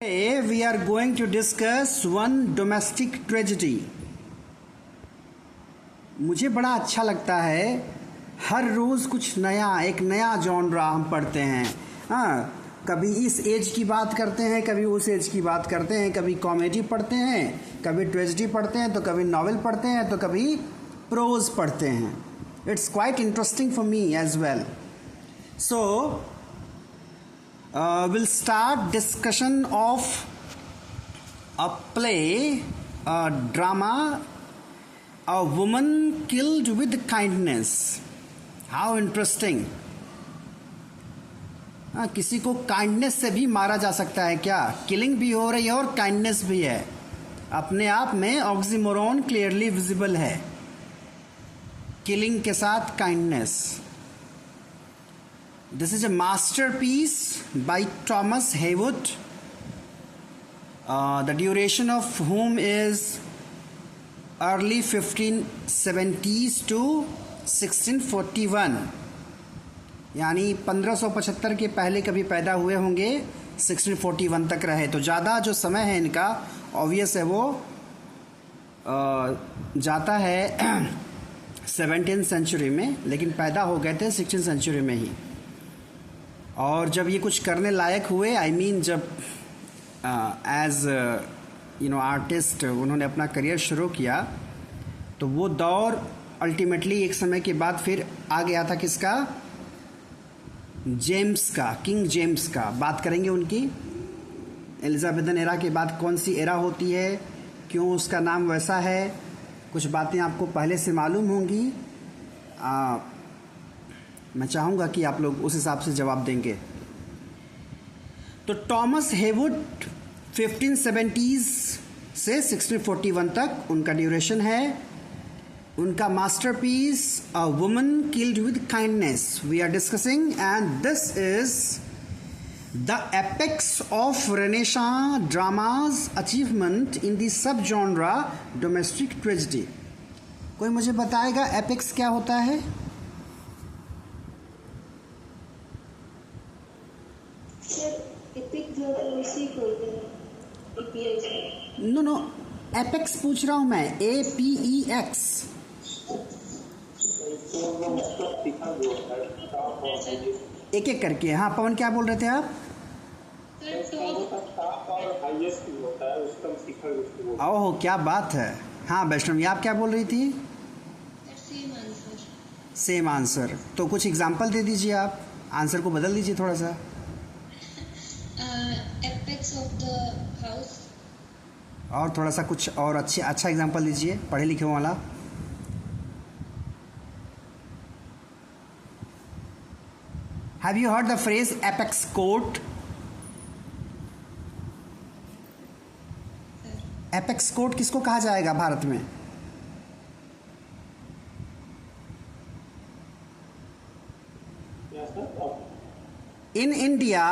Today we are going to discuss one domestic tragedy. मुझे बड़ा अच्छा लगता है हर रोज़ कुछ नया, एक नया जॉनरा हम पढ़ते हैं। हाँ, कभी इस एज की बात करते हैं, कभी उस एज की बात करते हैं, कभी कॉमेडी पढ़ते हैं, कभी ट्रेजेडी पढ़ते हैं, तो कभी नॉवेल पढ़ते हैं, तो कभी प्रोज पढ़ते हैं। It's quite interesting for me as well. So we'll start discussion of a play, a drama, a woman killed with kindness. How interesting. किसी को काइंडनेस से भी मारा जा सकता है क्या? किलिंग भी हो रही है और काइंडनेस भी है। अपने आप में ऑक्सीमोरॉन क्लियरली विजिबल है, किलिंग के साथ kindness. This is a masterpiece by Thomas Heywood, the duration of whom is early 1570s to 1641, यानी 1575 के पहले कभी पैदा हुए होंगे, 1641 तक रहे। तो ज़्यादा जो समय है इनका ऑब्वियस है वो जाता है 17th सेंचुरी में, लेकिन पैदा हो गए थे 16th सेंचुरी में ही। और जब ये कुछ करने लायक हुए, आई मीन जब एज आर्टिस्ट उन्होंने अपना करियर शुरू किया, तो वो दौर अल्टीमेटली एक समय के बाद फिर आ गया था किसका? जेम्स का, किंग जेम्स का। बात करेंगे उनकी। एलिजाबेथन एरा के बाद कौन सी एरा होती है, क्यों उसका नाम वैसा है, कुछ बातें आपको पहले से मालूम होंगी। मैं चाहूँगा कि आप लोग उस हिसाब से जवाब देंगे। तो टॉमस हेवुड 1570s से 1641 तक उनका ड्यूरेशन है। उनका masterpiece a woman killed with kindness we are discussing, and this is the apex of Renaissance drama's achievement in the sub genre domestic tragedy. कोई मुझे बताएगा एपेक्स क्या होता है? नो, एपेक्स पूछ रहा हूं मैं, APEX। एक एक करके। हाँ पवन, क्या बोल रहे थे आप? ओह क्या बात है। हाँ वैष्णवी, आप क्या बोल रही थी? Same answer. तो कुछ एग्जांपल दे दीजिए, आप आंसर को बदल दीजिए थोड़ा सा। Apex of the house. और थोड़ा सा कुछ और अच्छा एग्जांपल दीजिए, पढ़े लिखे वाला। Have you heard the phrase apex court? Apex court किसको कहा जाएगा भारत में? In India,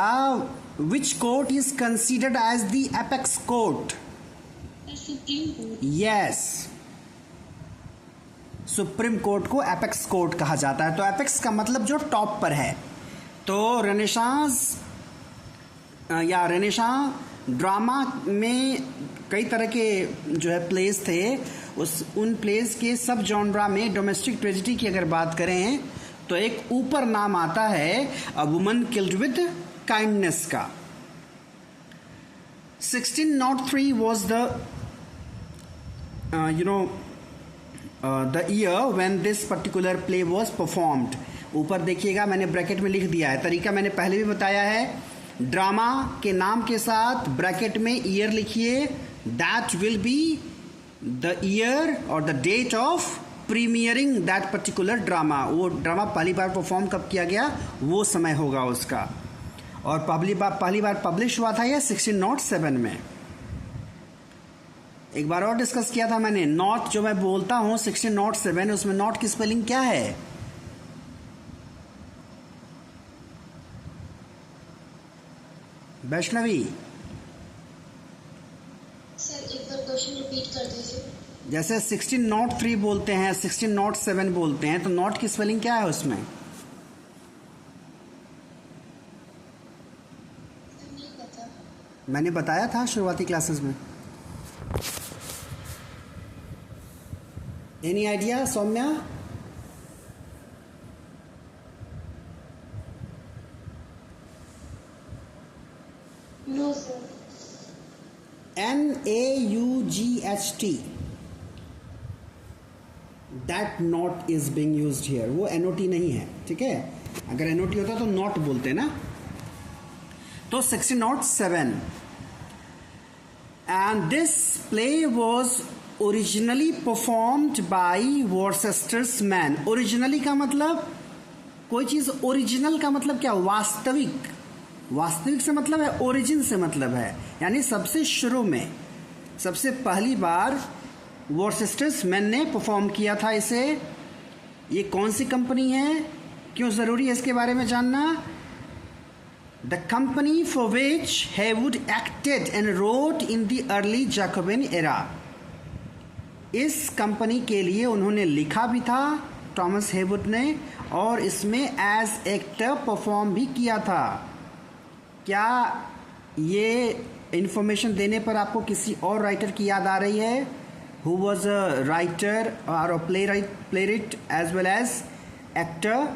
which court is considered as the apex court? The Supreme Court. Yes. Supreme court को एपेक्स कोर्ट कहा जाता है। तो एपेक्स का मतलब जो टॉप पर है। तो रेनेसांस या रेनेसां ड्रामा में कई तरह के जो है प्लेस थे, उन प्लेस के सब जॉनरा में डोमेस्टिक ट्रेजेडी की अगर बात करें तो एक ऊपर नाम आता है अ वुमन किल्ड विद काइंडनेस का। 1603 was the year when this particular play was performed. ऊपर देखिएगा, मैंने ब्रैकेट में लिख दिया है। तरीका मैंने पहले भी बताया है। ड्रामा के नाम के साथ ब्रैकेट में ईयर लिखिए। That will be the year और the date of premiering that particular drama. वो ड्रामा पहली बार परफॉर्म कब किया गया, वो समय होगा उसका। और पहली बार पब्लिश हुआ था यह 1607 में। एक बार और डिस्कस किया था मैंने। नॉट जो मैं बोलता हूं 1607, उसमें नॉट की स्पेलिंग क्या है? वैष्णवी सर एक बार क्वेश्चन रिपीट कर दीजिए। जैसे 1603 बोलते हैं, 1607 बोलते हैं, तो नॉट की स्पेलिंग क्या है उसमें? नहीं पता। मैंने बताया था शुरुआती क्लासेस में। Any idea Soumya? No, sir. NAUGHT, that not is being used here. वो NOT नहीं है, ठीक है। अगर NOT होता तो नॉट बोलते ना। तो 1607, and this play was originally performed by Worcester's Men. Originally का मतलब, कोई चीज ओरिजिनल का मतलब क्या? वास्तविक। वास्तविक से मतलब है, ओरिजिन से मतलब है, यानी सबसे शुरू में, सबसे पहली बार वॉर्सेस्टर्स मैन ने परफॉर्म किया था इसे। ये कौन सी कंपनी है, क्यों ज़रूरी है इसके बारे में जानना? The company for which Heywood acted and wrote in the early Jacobian era. इस कंपनी के लिए उन्होंने लिखा भी था, टॉमस हेवुड ने, और इसमें एज एक्टर परफॉर्म भी किया था। क्या ये इंफॉर्मेशन देने पर आपको किसी और राइटर की याद आ रही है? हु वॉज अ राइटर और playwright as well as actor?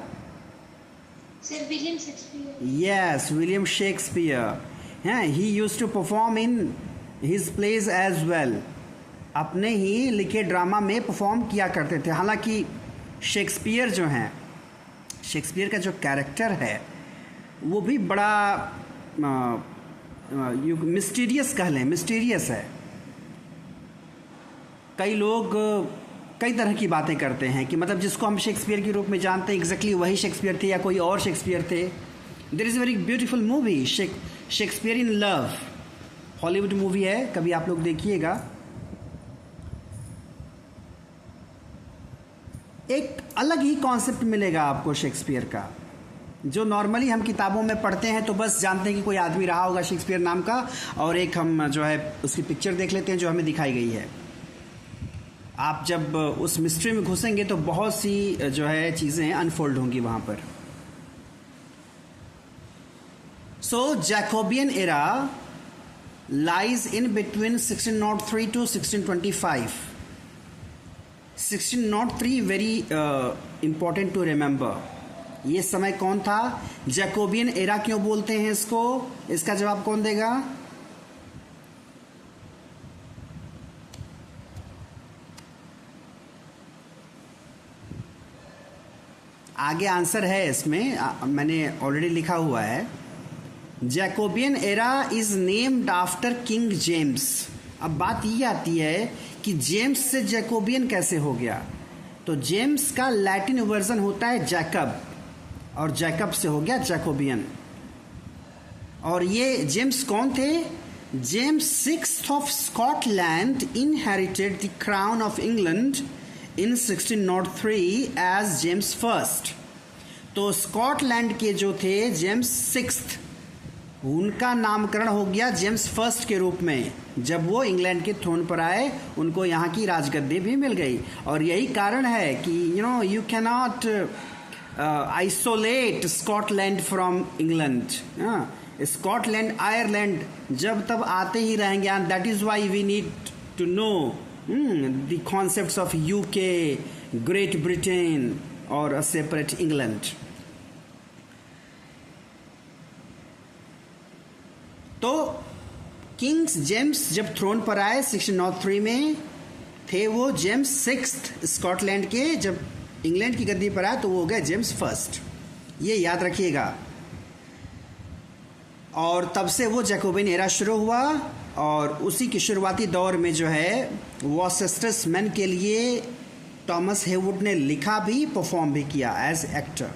Sir, William Shakespeare. Yes, William Shakespeare. Yeah, he used to perform in his plays as well. अपने ही लिखे ड्रामा में परफॉर्म किया करते थे। हालांकि शेक्सपियर जो हैं, शेक्सपियर का जो कैरेक्टर है वो भी बड़ा मिस्टीरियस कह लें, मिस्टीरियस है। कई लोग कई तरह की बातें करते हैं कि मतलब जिसको हम शेक्सपियर के रूप में जानते हैं एग्जैक्टली वही शेक्सपियर थे या कोई और शेक्सपियर थे। There is a very beautiful movie Shakespeare in love, Hollywood movie है, कभी आप लोग देखिएगा। एक अलग ही कॉन्सेप्ट मिलेगा आपको शेक्सपियर का, जो नॉर्मली हम किताबों में पढ़ते हैं तो बस जानते हैं कि कोई आदमी रहा होगा शेक्सपियर नाम का, और एक हम जो है उसकी पिक्चर देख लेते हैं जो हमें दिखाई गई है। आप जब उस मिस्ट्री में घुसेंगे तो बहुत सी जो है चीज़ें अनफोल्ड होंगी वहाँ पर। So Jacobean era lies in between 1603 to 1625। 1603 very important to remember. ये समय कौन था? जैकोबियन एरा क्यों बोलते हैं इसको? इसका जवाब कौन देगा? आगे आंसर है इसमें, मैंने ऑलरेडी लिखा हुआ है। Jacobean era is named after King James. अब बात ये आती है कि जेम्स से जैकोबियन कैसे हो गया? तो जेम्स का लैटिन वर्जन होता है जैकब, और जैकब से हो गया जैकोबियन। और ये जेम्स कौन थे? James sixth of Scotland inherited the crown of England in 1603 as James first. तो स्कॉटलैंड के जो थे जेम्स सिक्स्थ, उनका नामकरण हो गया जेम्स फर्स्ट के रूप में। जब वो इंग्लैंड के थ्रोन पर आए उनको यहाँ की राजगद्दी भी मिल गई। और यही कारण है कि you cannot isolate Scotland from England. Scotland Ireland जब तब आते ही रहेंगे, and that is why we need to know the concepts of UK, Great Britain or a separate England. तो किंग्स जेम्स जब थ्रोन पर आए 1603 में, थे वो जेम्स सिक्स्थ स्कॉटलैंड के। जब इंग्लैंड की गद्दी पर आए तो वो हो गए जेम्स फर्स्ट, ये याद रखिएगा। और तब से वो जैकोबियन एरा शुरू हुआ, और उसी के शुरुआती दौर में जो है वॉर्सेस्टर्स मैन के लिए टॉमस हेवुड ने लिखा भी, परफॉर्म भी किया एज एक्टर।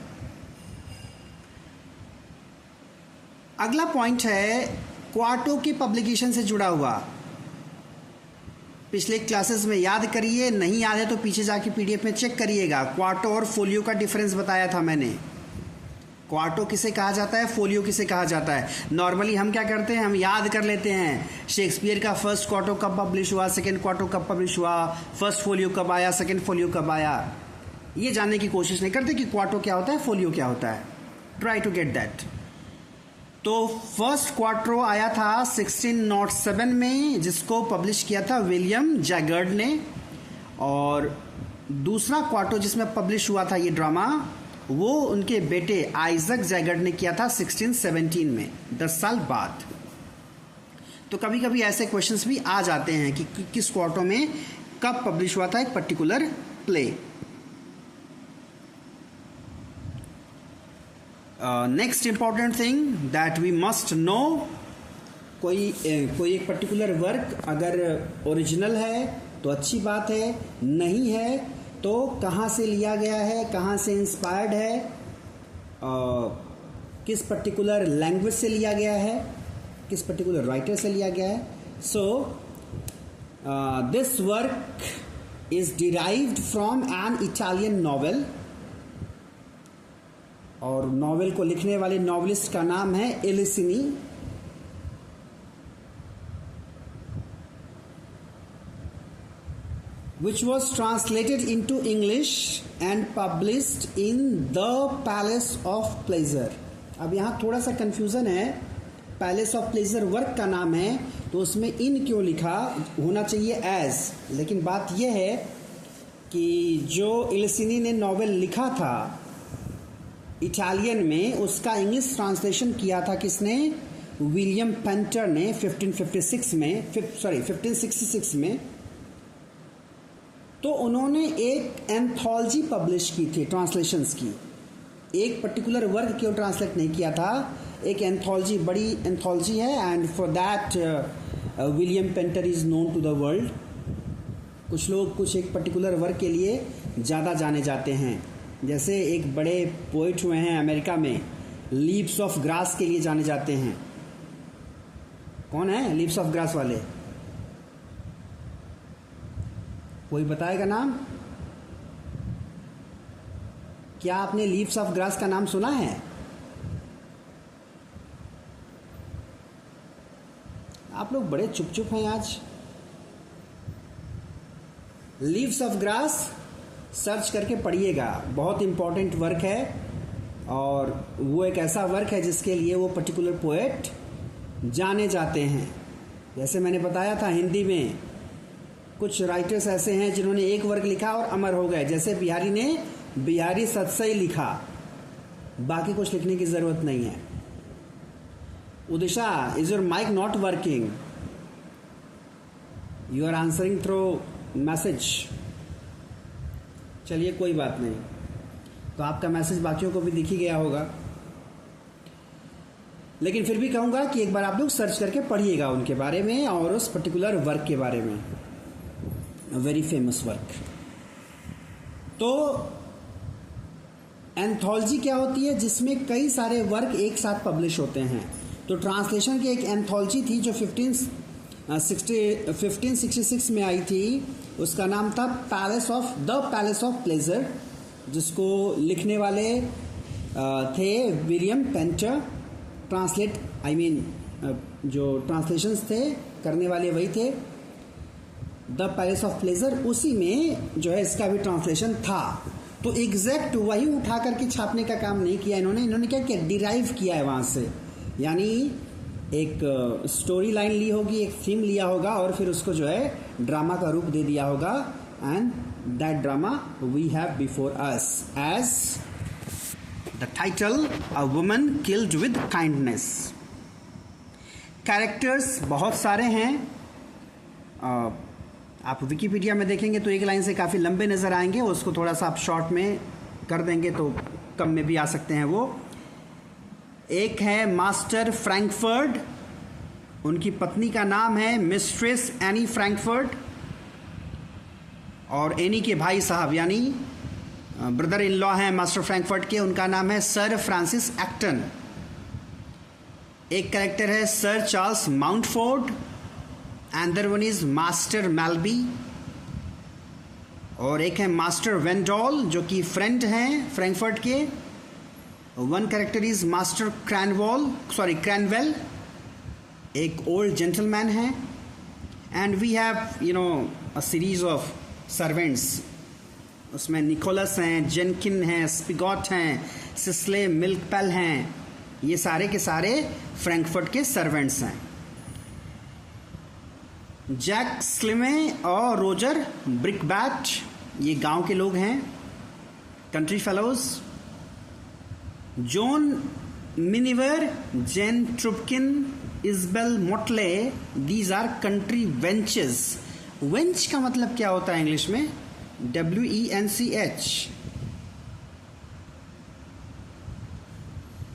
अगला पॉइंट है क्वार्टो की पब्लिकेशन से जुड़ा हुआ। पिछले क्लासेस में याद करिए, नहीं याद है तो पीछे जाके PDF में चेक करिएगा। क्वार्टो और फोलियो का डिफरेंस बताया था मैंने। क्वार्टो किसे कहा जाता है, फोलियो किसे कहा जाता है? नॉर्मली हम क्या करते हैं, हम याद कर लेते हैं शेक्सपियर का फर्स्ट क्वार्टो कब पब्लिश हुआ, सेकंड क्वार्टो कब पब्लिश हुआ, फर्स्ट फोलियो कब आया, सेकंड फोलियो कब आया। ये जानने की कोशिश नहीं करते कि क्वार्टो क्या होता है, फोलियो क्या होता है। Try to get that. तो फर्स्ट क्वार्टरो आया था 1607 में, जिसको पब्लिश किया था विलियम जैगर्ड ने, और दूसरा क्वार्टरो जिसमें पब्लिश हुआ था ये ड्रामा, वो उनके बेटे आइजक जैगर्ड ने किया था 1617 में, 10 साल बाद। तो कभी कभी ऐसे क्वेश्चंस भी आ जाते हैं कि किस क्वार्टर में कब पब्लिश हुआ था एक particular play. Next important thing that we must know, कोई एक पर्टिकुलर वर्क अगर ओरिजिनल है तो अच्छी बात है, नहीं है तो कहाँ से लिया गया है, कहाँ से इंस्पायर्ड है, किस पर्टिकुलर लैंग्वेज से लिया गया है, किस पर्टिकुलर राइटर से लिया गया है। So this work is derived from an Italian novel, और नॉवेल को लिखने वाले नॉवेलिस्ट का नाम है एलिसिनी। which was translated into English and published in the Palace of Pleasure। अब यहाँ थोड़ा सा कंफ्यूजन है, पैलेस ऑफ प्लेजर वर्क का नाम है तो उसमें इन क्यों लिखा, होना चाहिए एज। लेकिन बात यह है कि जो एलिसिनी ने नॉवेल लिखा था इटालियन में, उसका इंग्लिश ट्रांसलेशन किया था किसने, विलियम पेंटर ने 1566 में। तो उन्होंने एक एंथोलॉजी पब्लिश की थी ट्रांसलेशंस की, एक पर्टिकुलर वर्क क्यों ट्रांसलेट नहीं किया था, एक एंथोलॉजी, बड़ी एंथोलॉजी है, and for that William Painter is known to the world. कुछ लोग कुछ एक पर्टिकुलर वर्क के लिए ज़्यादा जाने जाते हैं, जैसे एक बड़े पोइट हुए हैं अमेरिका में, लीव्स ऑफ ग्रास के लिए जाने जाते हैं। कौन है लीव्स ऑफ ग्रास वाले, कोई बताएगा नाम? क्या आपने लीव्स ऑफ ग्रास का नाम सुना है? आप लोग बड़े चुप चुप हैं आज। लीव्स ऑफ ग्रास सर्च करके पढ़िएगा, बहुत इंपॉर्टेंट वर्क है, और वो एक ऐसा वर्क है जिसके लिए वो पर्टिकुलर पोएट जाने जाते हैं। जैसे मैंने बताया था, हिंदी में कुछ राइटर्स ऐसे हैं जिन्होंने एक वर्क लिखा और अमर हो गए, जैसे बिहारी ने बिहारी सत्सई लिखा, बाकी कुछ लिखने की ज़रूरत नहीं है। Udisha, is your mic not working? You are answering through message. चलिए कोई बात नहीं, तो आपका मैसेज बाकियों को भी दिख ही गया होगा, लेकिन फिर भी कहूँगा कि एक बार आप लोग सर्च करके पढ़िएगा उनके बारे में और उस पर्टिकुलर वर्क के बारे में, वेरी फेमस वर्क। तो एंथोलॉजी क्या होती है, जिसमें कई सारे वर्क एक साथ पब्लिश होते हैं। तो ट्रांसलेशन की एक एंथोलॉजी थी जो 1566 में आई थी, उसका नाम था पैलेस ऑफ प्लेजर, जिसको लिखने वाले थे विलियम पेंटर। जो ट्रांसलेशंस थे करने वाले वही थे, द पैलेस ऑफ प्लेजर, उसी में जो है इसका भी ट्रांसलेशन था। तो एग्जैक्ट वही उठा करके छापने का काम नहीं किया इन्होंने क्या किया, डिराइव किया है वहाँ से, यानी एक स्टोरी लाइन ली होगी, एक थीम लिया होगा और फिर उसको जो है ड्रामा का रूप दे दिया होगा, and that drama we have before us as the title, a woman killed with kindness. Characters बहुत सारे हैं, आप विकिपीडिया में देखेंगे तो एक लाइन से काफ़ी लंबे नज़र आएंगे, उसको थोड़ा सा आप शॉर्ट में कर देंगे तो कम में भी आ सकते हैं वो। एक है मास्टर फ्रैंकफर्ट, उनकी पत्नी का नाम है मिस्ट्रेस एनी फ्रैंकफर्ट, और एनी के भाई साहब यानी ब्रदर इन लॉ हैं मास्टर फ्रैंकफर्ट के, उनका नाम है सर फ्रांसिस एक्टन। एक कैरेक्टर है sir Charles Mountford, other one is master Malby, और एक है मास्टर वेंडॉल जो कि फ्रेंड हैं फ्रैंकफर्ट के। One character is Master Cranwell, एक ओल्ड जेंटलमैन है, and we have a series of servants, उसमें निकोलस हैं, जेनकिन हैं, स्पिगॉट हैं, सिस्ले मिल्कपेल हैं, ये सारे के सारे फ्रैंकफर्ट के सर्वेंट्स हैं। जैक स्लिमे और रोजर ब्रिकबैट ये गांव के लोग हैं, country fellows. John Miniver, Jane Trubkin, Isbel Motley, these are country wenches. Wench का मतलब क्या होता है इंग्लिश में? WENCH।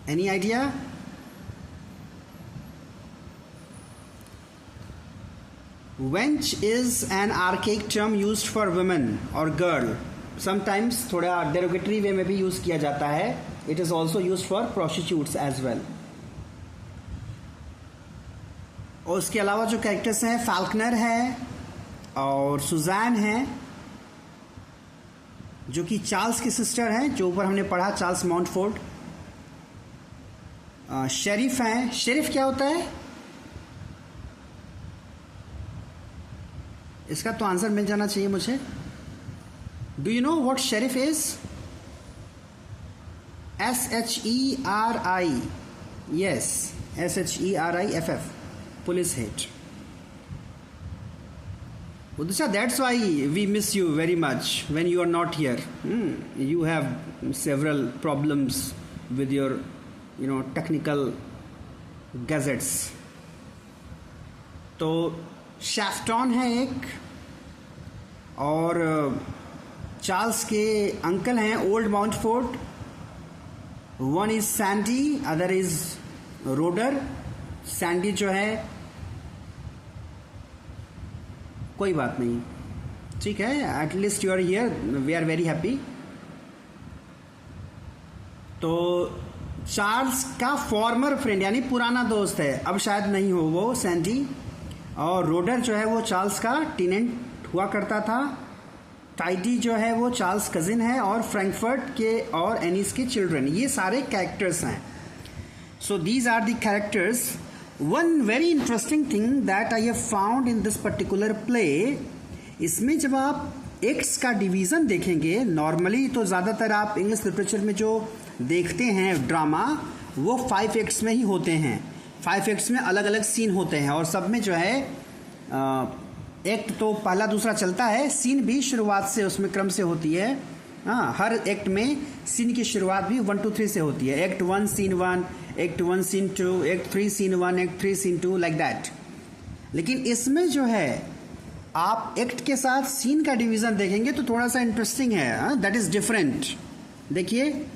Any idea? Wench is an archaic term used for women or girl. Sometimes थोड़ा derogatory way में भी यूज किया जाता है. It is also used for prostitutes as well. और उसके अलावा जो कैरेक्टर्स हैं, फाल्कनर है और सुजैन है जो कि चार्ल्स की सिस्टर हैं, जो ऊपर हमने पढ़ा, चार्ल्स माउंटफोर्ड। शेरिफ हैं। शेरिफ क्या होता है? इसका तो आंसर मिल जाना चाहिए मुझे। Do you know what sheriff is? SHERI, yes, SHERIFF, police head. Udisha, that's why we miss you very much when you are not here. You have several problems with your, technical gadgets. तो शैफ्टॉन है एक, और Charles के uncle हैं old Mountford. One is Sandy, other is Roder. Sandy जो है, कोई बात नहीं, ठीक है, at least you are here, we are very happy. तो चार्ल्स का फॉर्मर फ्रेंड यानी पुराना दोस्त है, अब शायद नहीं हो वो सैंडी। और रोडर जो है वो चार्ल्स का टेनेंट हुआ करता था। टाइडी जो है वो चार्ल्स कजिन है, और फ्रैंकफर्ट के और एनिस के चिल्ड्रन, ये सारे कैरेक्टर्स हैं। So these are the characters. One very interesting thing that I have found in this particular play, इसमें जब आप एक्ट्स का डिवीज़न देखेंगे, नॉर्मली तो ज़्यादातर आप इंग्लिश लिटरेचर में जो देखते हैं ड्रामा, वो 5 एक्ट्स में ही होते हैं। 5 एक्ट्स में अलग अलग सीन होते हैं, और सब में जो है एक्ट तो पहला दूसरा चलता है, सीन भी शुरुआत से उसमें क्रम से होती है। हाँ, हर एक्ट में सीन की शुरुआत भी 1 2 3 से होती है। Act 1 scene 1, act 1 scene 2, act 3 scene 1, act 3 scene 2, like that. लेकिन इसमें जो है आप एक्ट के साथ सीन का डिवीज़न देखेंगे तो थोड़ा सा इंटरेस्टिंग है, दैट इज़ डिफरेंट। देखिए,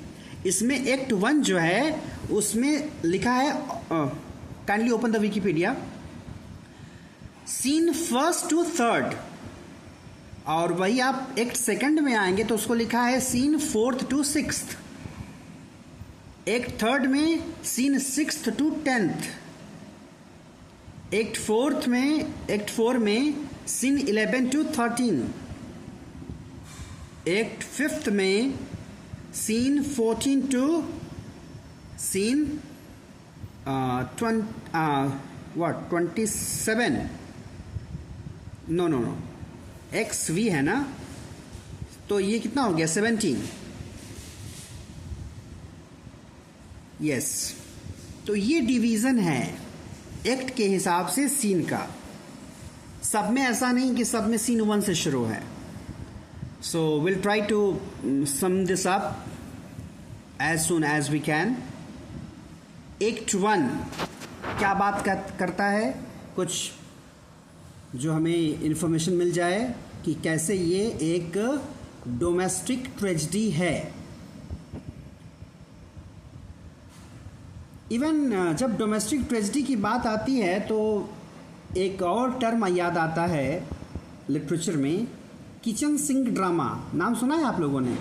इसमें एक्ट 1 जो है उसमें लिखा है, kindly open the Wikipedia, scene 1st to 3rd, और वही आप एक्ट 2nd में आएंगे तो उसको लिखा है scene 4th to 6th। Act 3rd में scene 6th to 10th। Act 4 में सीन 11 to 13। एक्ट 5th में scene 14 to scene 27। No, XV है ना, तो ये कितना हो गया? 17। यस, तो ये डिवीज़न है एक्ट के हिसाब से सीन का। सब में ऐसा नहीं कि सब में सीन 1 से शुरू है। So will try to sum this up as soon as we can. Act 1 क्या बात करता है? कुछ जो हमें इंफॉर्मेशन मिल जाए कि कैसे ये एक डोमेस्टिक ट्रेजेडी है। इवन जब डोमेस्टिक ट्रेजेडी की बात आती है तो एक और टर्म याद आता है लिटरेचर में, किचन सिंक ड्रामा। नाम सुना है आप लोगों ने?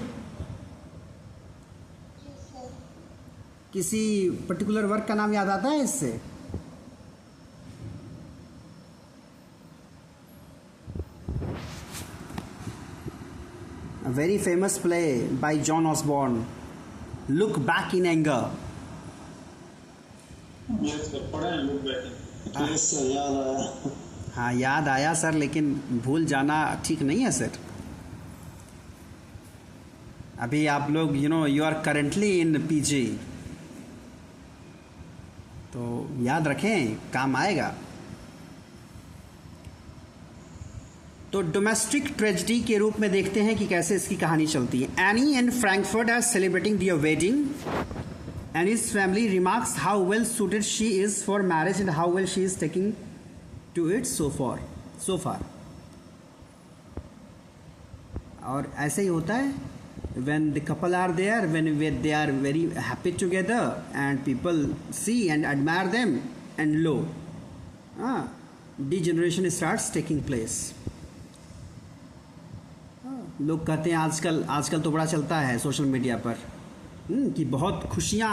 किसी पर्टिकुलर वर्क का नाम याद आता है इससे? A very famous play by John Osborne, Look Back in Anger. Yes, पढ़ा है Look Back in। Yes, याद आया। हाँ, याद आया सर, लेकिन भूल जाना ठीक नहीं है सर। अभी आप लोग you are currently in PG, तो याद रखें, काम आएगा। तो डोमेस्टिक ट्रेजेडी के रूप में देखते हैं कि कैसे इसकी कहानी चलती है। Anne and Frankford are celebrating their wedding and his family remarks how well suited she is for marriage and how well she is taking to it so far. और ऐसे ही होता है, when the couple are there, when they are very happy together and people see and admire them, and lo, degeneration starts taking place. लोग कहते हैं आजकल तो बड़ा चलता है सोशल मीडिया पर कि बहुत खुशियाँ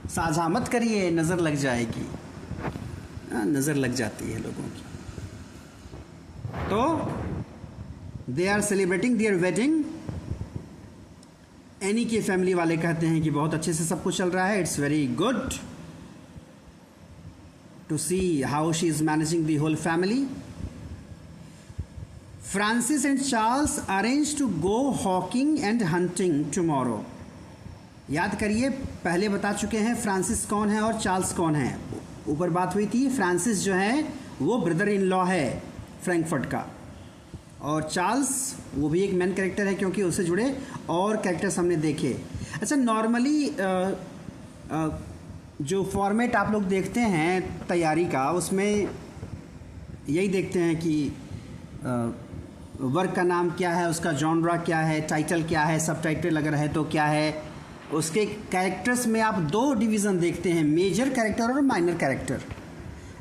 साझा मत करिए, नज़र लग जाएगी। नज़र लग जाती है लोगों की। तो they are celebrating their wedding. Anne के फैमिली वाले कहते हैं कि बहुत अच्छे से सब कुछ चल रहा है, it's very good to see how she is managing the whole family. Francis and Charles arrange to go hawking and hunting tomorrow. याद करिए, पहले बता चुके हैं फ्रांसिस कौन है और चार्ल्स कौन है। ऊपर बात हुई थी, फ्रांसिस जो है वो ब्रदर इन लॉ है फ्रैंकफर्ट का, और चार्ल्स वो भी एक मेन कैरेक्टर है क्योंकि उससे जुड़े और कैरेक्टर्स हमने देखे। अच्छा, नॉर्मली जो फॉर्मेट आप लोग देखते हैं तैयारी का, उसमें यही देखते हैं कि वर्क का नाम क्या है, उसका जॉनरा क्या है, टाइटल क्या है, सब टाइटल अगर है तो क्या है। उसके कैरेक्टर्स में आप दो डिवीज़न देखते हैं, मेजर कैरेक्टर और माइनर कैरेक्टर।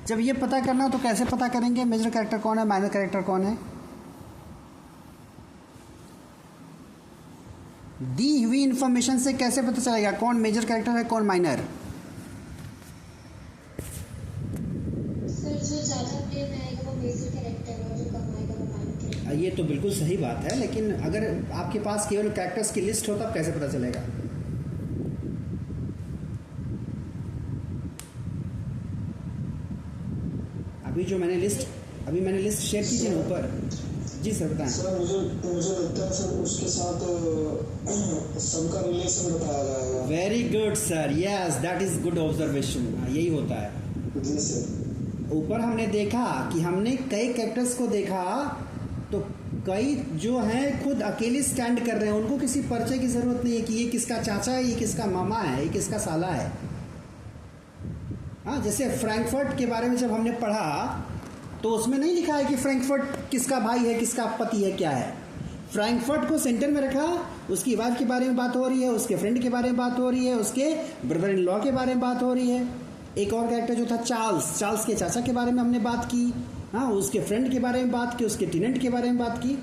जब ये पता करना हो तो कैसे पता करेंगे मेजर कैरेक्टर कौन है, माइनर कैरेक्टर कौन है? दी हुई इंफॉर्मेशन से कैसे पता चलेगा कौन मेजर कैरेक्टर है कौन माइनर? सर, जो ज़्यादा प्लेन आएगा वो मेजर कैरेक्टर और जो कम आएगा वो माइनर कैरेक्टर। ये तो बिल्कुल सही बात है, लेकिन अगर आपके पास केवल कैरेक्टर्स की लिस्ट हो तब कैसे पता चलेगा? अभी मैंने लिस्ट शेयर की थी ना ऊपर। जी सर, बताएं। सर, मुझे लगता है सर उसके साथ सबका रिलेशन बताया जाएगा। Very good sir, yes, that is good observation. यही होता है। जी सर। ऊपर हमने देखा कि हमने कई कैरेक्टर्स को देखा, तो कई जो हैं खुद अकेले स्टैंड कर रहे हैं, उनको किसी परिचय की जरूरत नहीं है कि ये किसका चाचा है, ये किसका मामा है, ये किसका साला है। हाँ, जैसे फ्रैंकफर्ट के बारे में जब हमने पढ़ा तो उसमें नहीं लिखा है कि फ्रैंकफर्ट किसका भाई है, किसका पति है, क्या है। फ्रैंकफर्ट को सेंटर में रखा, उसकी वाइफ के बारे में बात हो रही है, उसके फ्रेंड के बारे में बात हो रही है, उसके ब्रदर इन लॉ के बारे में बात हो रही है। एक और कैरेक्टर जो था चार्ल्स के चाचा के बारे में हमने बात की। हाँ, उसके फ्रेंड के बारे में बात की, उसके टेनेंट के बारे में बात की।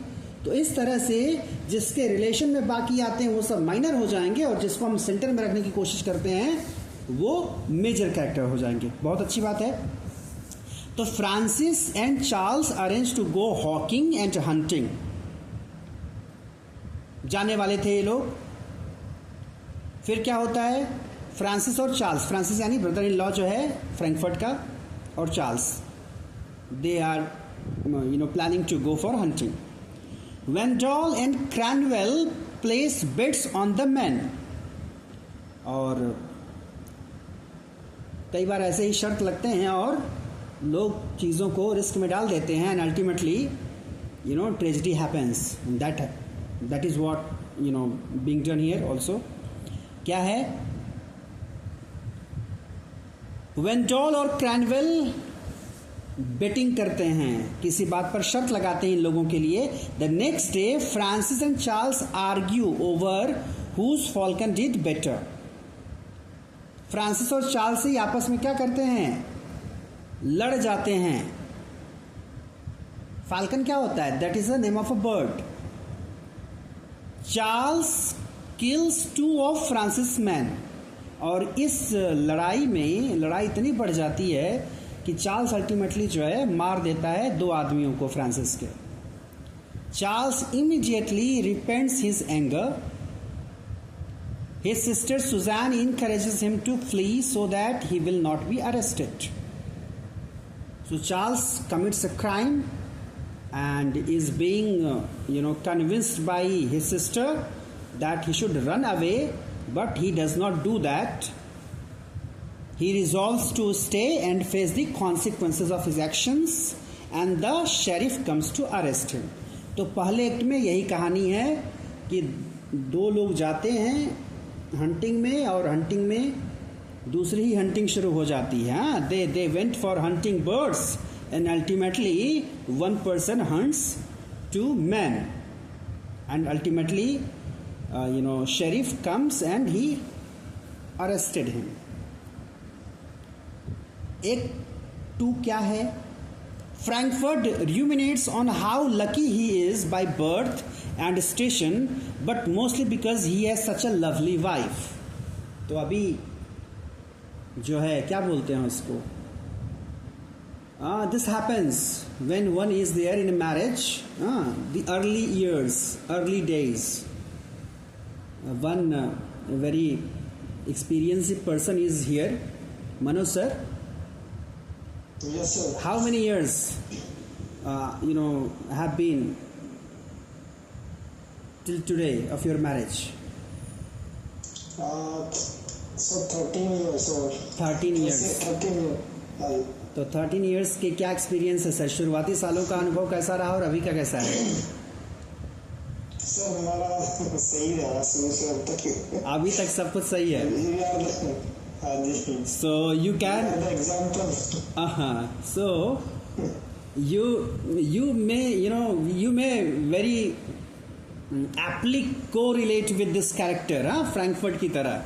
तो इस तरह से जिसके रिलेशन में बाकी आते हैं वो सब माइनर हो जाएंगे, और जिसको हम सेंटर में रखने की कोशिश करते हैं वो मेजर कैरेक्टर हो जाएंगे। बहुत अच्छी बात है। तो Francis and Charles arrange to go hawking and hunting. जाने वाले थे ये लोग। फिर क्या होता है, फ्रांसिस और चार्ल्स, फ्रांसिस यानी ब्रदर इन लॉ जो है फ्रैंकफर्ट का, और Charles, they are planning to go for hunting. Wendoll and Cranwell place bets on the man. और कई बार ऐसे ही शर्त लगते हैं और लोग चीज़ों को रिस्क में डाल देते हैं, and ultimately tragedy happens. That is what being done here also. क्या है, वेंडॉल और क्रैनवेल बेटिंग करते हैं, किसी बात पर शर्त लगाते हैं इन लोगों के लिए। The next day Francis and Charles argue over whose falcon did better. फ्रांसिस और चार्ल्स ही आपस में क्या करते हैं, लड़ जाते हैं। फाल्कन क्या होता है? That is the name of a bird. Charles kills 2 of Francis man, और इस लड़ाई में लड़ाई इतनी बढ़ जाती है कि चार्ल्स अल्टीमेटली जो है मार देता है 2 आदमियों को फ्रांसिस के। Charles immediately repents his anger. His sister Suzanne encourages him to flee so that he will not be arrested. So Charles commits a crime and is being convinced by his sister that he should run away, but he does not do that. he resolves to stay and face the consequences of his actions and the sheriff comes to arrest him. तो पहले act में यही कहानी है कि दो लोग जाते हैं हंटिंग में और हंटिंग में दूसरी ही हंटिंग शुरू हो जाती है. हाँ, they went for hunting birds and ultimately one person hunts two men and ultimately sheriff comes and he arrested him. एक टू क्या है? Frankfurt ruminates on how lucky he is by birth and station, but mostly because he has such a lovely wife. तो अभी जो है क्या बोलते हैं उसको? This happens when one is there in a marriage, the early years, early days. One very experienced person is here, Manu sir. Yes, sir. How many years, have been till today of your marriage? So 13 years old. 13 years. 13 years. तो 13 years के क्या experience है sir? शुरुआती सालों का अनुभव कैसा रहा और अभी का कैसा है? सर हमारा सही रहा शुरू से अब तक. अभी तक सब कुछ सही है. हाँ जी. So you can. Example. So you may very aptly correlate with this character. Frankfurt की तरह.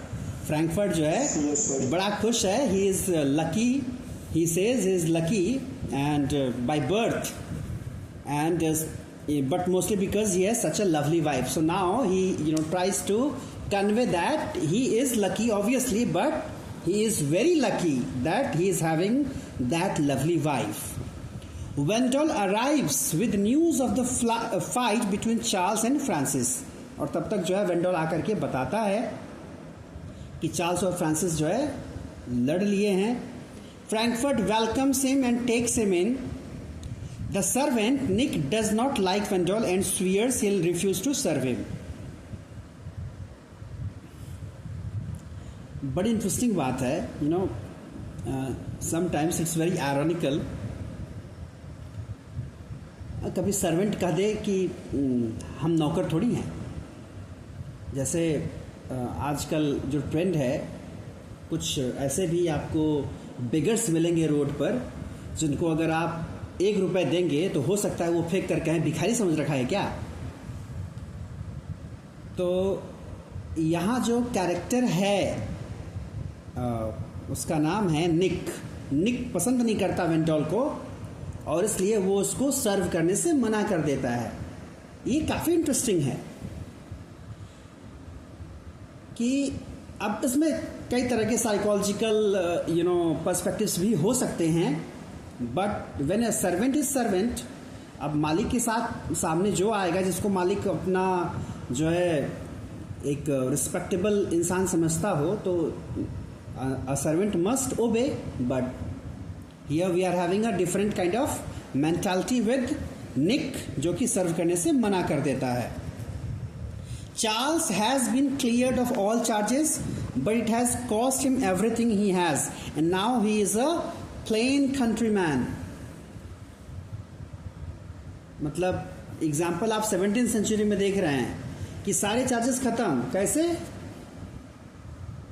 फ्रैंकफर्ट जो है Yes, sir. बड़ा खुश है. He is lucky. He says he is lucky and by birth and but mostly because he has such a lovely wife. So now he tries to convey that he is lucky obviously, but he is very lucky that he is having that lovely wife. Wendell arrives with news of the fight between Charles and Francis. और तब तक जो है वेंडोल आकर के बताता है कि चार्ल्स और फ्रांसिस जो है लड़ लिए हैं. Frankfurt welcomes him and takes him in. The servant Nick does not like Wendell and swears he'll refuse to serve him. बड़ी इंटरेस्टिंग बात है. Sometimes it's very ironical. कभी सर्वेंट कह दे कि हम नौकर थोड़ी हैं. जैसे आजकल जो ट्रेंड है, कुछ ऐसे भी आपको बिगर्स मिलेंगे रोड पर जिनको अगर आप 1 रुपए देंगे तो हो सकता है वो फेंक कर कहें भिखारी समझ रखा है क्या. तो यहाँ जो कैरेक्टर है उसका नाम है निक. निक पसंद नहीं करता वेंटोल को और इसलिए वो उसको सर्व करने से मना कर देता है. ये काफ़ी इंटरेस्टिंग है कि अब इसमें कई तरह के साइकोलॉजिकल पर्सपेक्टिव्स भी हो सकते हैं. But when a servant is servant, अब मालिक के साथ सामने जो आएगा जिसको मालिक अपना जो है एक रिस्पेक्टेबल इंसान समझता हो, तो a servant must obey. But here we are having a different kind of mentality with Nick, जो कि सर्व करने से मना कर देता है. Charles has been cleared of all charges, but it has cost him everything he has, and now he is a plain countryman. मतलब example आप 17th सेंचुरी में देख रहे हैं कि सारे चार्जेस खत्म. कैसे?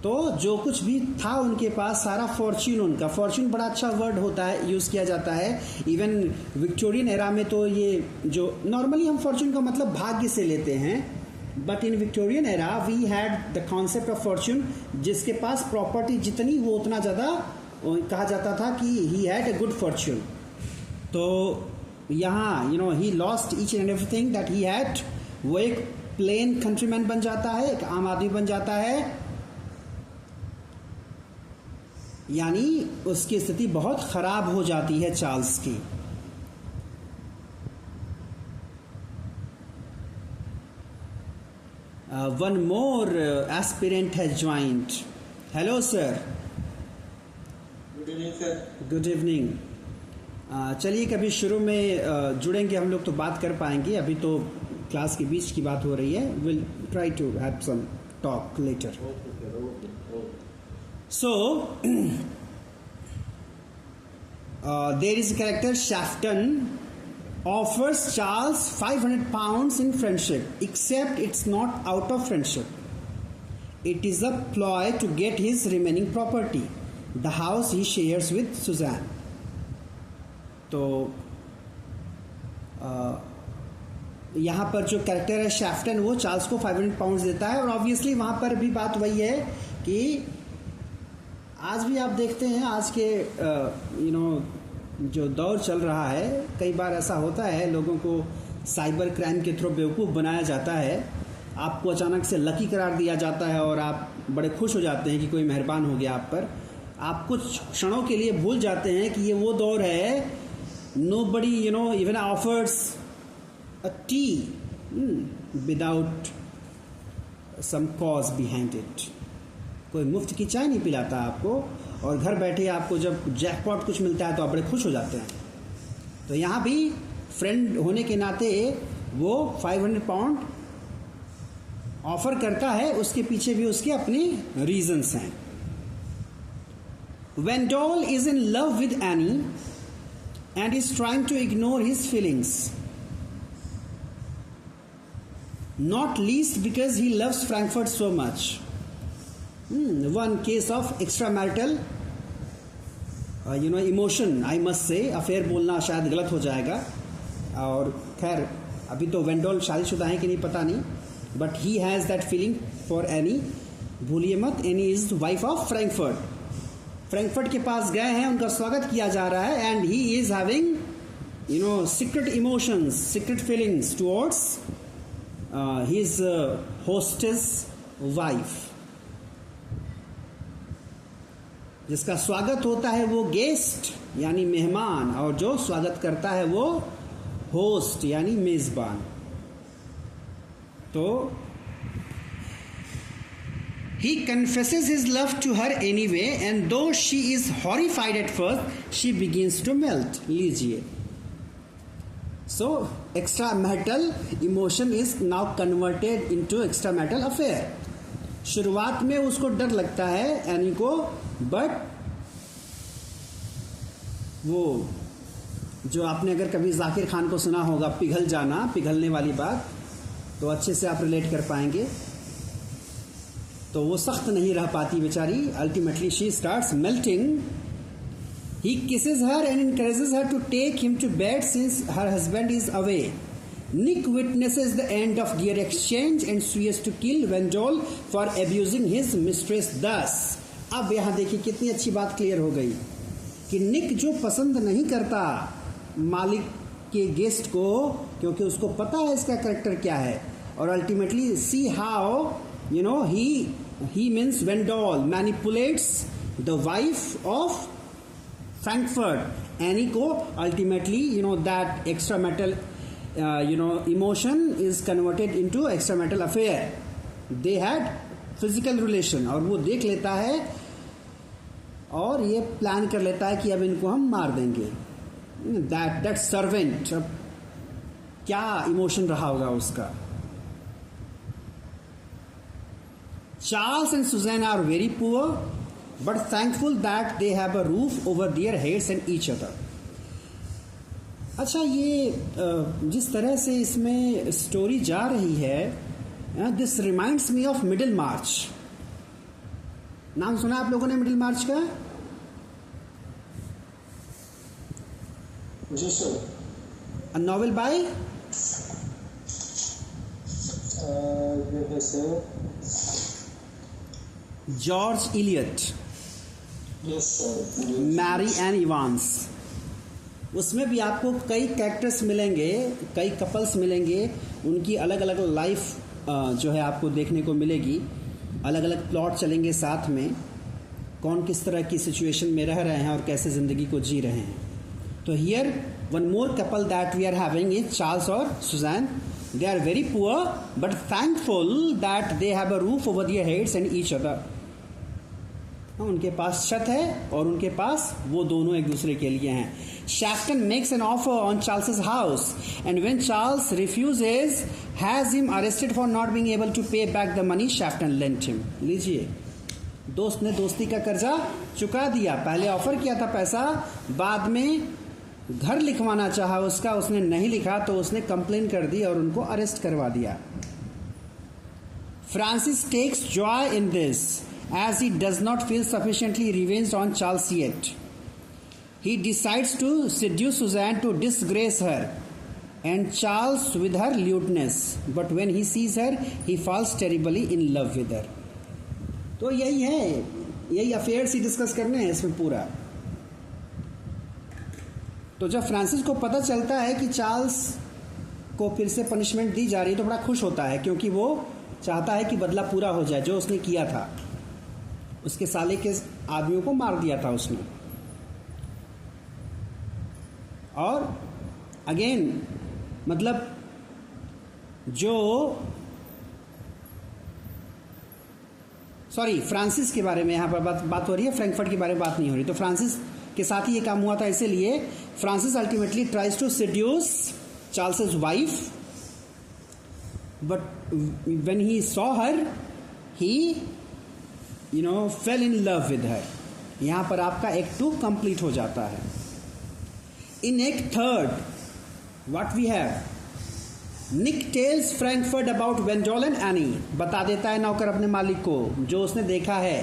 तो जो कुछ भी था उनके पास सारा फॉर्च्यून, उनका फॉर्च्यून बड़ा अच्छा वर्ड होता है, यूज़ किया जाता है. इवन विक्टोरियन एरा में तो ये जो नॉर्मली हम फॉर्च्यून का मतलब भाग्य से लेते हैं, but in Victorian era we had the concept of fortune. जिसके पास प्रॉपर्टी जितनी हो उतना ज़्यादा कहा जाता था कि he had a good Fortune. तो यहाँ he lost each and everything that he had. वो एक प्लेन कंट्रीमैन बन जाता है, एक आम आदमी बन जाता है. यानी उसकी स्थिति बहुत खराब हो जाती है चार्ल्स की. One more aspirant has joined. Hello sir. Good evening sir. Good evening. चलिए कभी शुरू में जुड़ेंगे हम लोग तो बात कर पाएंगे. अभी तो क्लास के बीच की बात हो रही है. Will try to have some talk later. So there is a character Shafton offers Charles 500 pounds in friendship, except it's not out of friendship. It is a ploy to get his remaining property, the house he shares with Suzanne. तो यहाँ पर जो character है शैफ्टन, वो Charles को 500 pounds देता है। और ऑब्वियसली वहाँ पर भी बात वही है कि आज भी आप देखते हैं आज के जो दौर चल रहा है, कई बार ऐसा होता है लोगों को साइबर क्राइम के थ्रू बेवकूफ़ बनाया जाता है। आपको अचानक से लकी करार दिया जाता है और आप बड़े खुश हो जाते हैं कि कोई मेहरबान हो गया आप पर। आप कुछ क्षणों के लिए भूल जाते हैं कि ये वो दौर है, nobody even offers a tea without some cause behind it. कोई मुफ्त की चाय नहीं पिलाता आपको, और घर बैठे आपको जब जैकपॉट कुछ मिलता है तो आप बड़े खुश हो जाते हैं। तो यहाँ भी फ्रेंड होने के नाते वो 500 पाउंड ऑफर करता है, उसके पीछे भी उसके अपने रीजंस हैं। Wendoll is in love with Anne and is trying to ignore his feelings, not least because he loves Frankfurt so much. One case of extramarital emotion, I must say, affair बोलना शायद गलत हो जाएगा, और खैर अभी तो वेंडोल शादीशुदा है कि नहीं पता नहीं, but he has that feeling for any. भूलिए मत, any is wife of Frankfurt. Frankfurt के पास गए हैं, उनका स्वागत किया जा रहा है, and he is having secret emotions, secret feelings towards his hostess wife. जिसका स्वागत होता है वो गेस्ट यानी मेहमान, और जो स्वागत करता है वो होस्ट यानी मेजबान। तो he confesses his love to her anyway, and though she is horrified at first, she begins to melt. लीजिए, so extramarital emotion is now converted into extramarital affair. शुरुआत में उसको डर लगता है एनी को, बट वो जो आपने अगर कभी जाकिर खान को सुना होगा, पिघल जाना, पिघलने वाली बात, तो अच्छे से आप रिलेट कर पाएंगे। तो वो सख्त नहीं रह पाती बेचारी, ultimately she starts melting. He kisses her and encourages her to take him to bed since her husband is away. Nick witnesses the end of their exchange and swears to kill Wendell for abusing his mistress thus. अब यहाँ देखिए कितनी अच्छी बात clear हो गई कि निक जो पसंद नहीं करता मालिक के गेस्ट को, क्योंकि उसको पता है इसका कैरेक्टर क्या है, और ultimately see how he means Wendell manipulates the wife of Frankfurt. Annie को ultimately that extramarital emotion is converted into extramarital affair. They had physical relation, और वो देख लेता है और ये प्लान कर लेता है कि अब इनको हम मार देंगे। that servant, अब क्या इमोशन रहा होगा उसका। Charles and Suzanne are very poor, but thankful that they have a roof over their heads and each other. अच्छा, ये जिस तरह से इसमें स्टोरी जा रही है, this reminds me of Middlemarch. नाम सुना आप लोगों ने मिडिल मार्च का? जी sir. A novel by George Eliot, Mary Ann Evans. उसमें भी आपको कई कैरेक्टर्स मिलेंगे, कई कपल्स मिलेंगे, उनकी अलग अलग लाइफ जो है आपको देखने को मिलेगी, अलग अलग प्लॉट चलेंगे साथ में, कौन किस तरह की सिचुएशन में रह रहे हैं और कैसे ज़िंदगी को जी रहे हैं। तो here one more couple that we are having is Charles और Susan. They are very poor but thankful that they have a roof over their heads and each other. उनके पास छत है और उनके पास वो दोनों एक दूसरे के लिए हैं। Shafton makes an offer on Charles house and when Charles refuses has him arrested for not being able to pay back the money Shafton lent him. लीजिए, दोस्त ने दोस्ती का कर्जा चुका दिया। पहले ऑफर किया था पैसा, बाद में घर लिखवाना चाहा उसका, उसने नहीं लिखा तो उसने कंप्लेन कर दी और उनको अरेस्ट करवा दिया। Francis takes joy in this as he does not feel sufficiently revenged on Charles yet. He decides to seduce Suzanne to disgrace her and Charles with her lewdness, but when he sees her he falls terribly in love with her. तो यही है, यही affairs ही discuss करने हैं इसमें पूरा। तो जब फ्रांसिस को पता चलता है कि चार्ल्स को फिर से पनिशमेंट दी जा रही है तो बड़ा खुश होता है, क्योंकि वो चाहता है कि बदला पूरा हो जाए जो उसने किया था। उसके साले के आदमियों को मार दिया था उसने। और अगेन मतलब जो फ्रांसिस के बारे में यहाँ पर बात हो रही है, फ्रैंकफर्ट के बारे में बात नहीं हो रही। तो फ्रांसिस के साथ ही ये काम हुआ था, इसीलिए Francis ultimately tries to seduce Charles wife, but when he saw her he fell in love with her. यहां पर आपका एक्ट 2 कंप्लीट हो जाता है। In act 3 what we have, Nick tells Frankfurt about Wendell and Annie. बता देता है नौकर अपने मालिक को जो उसने देखा है।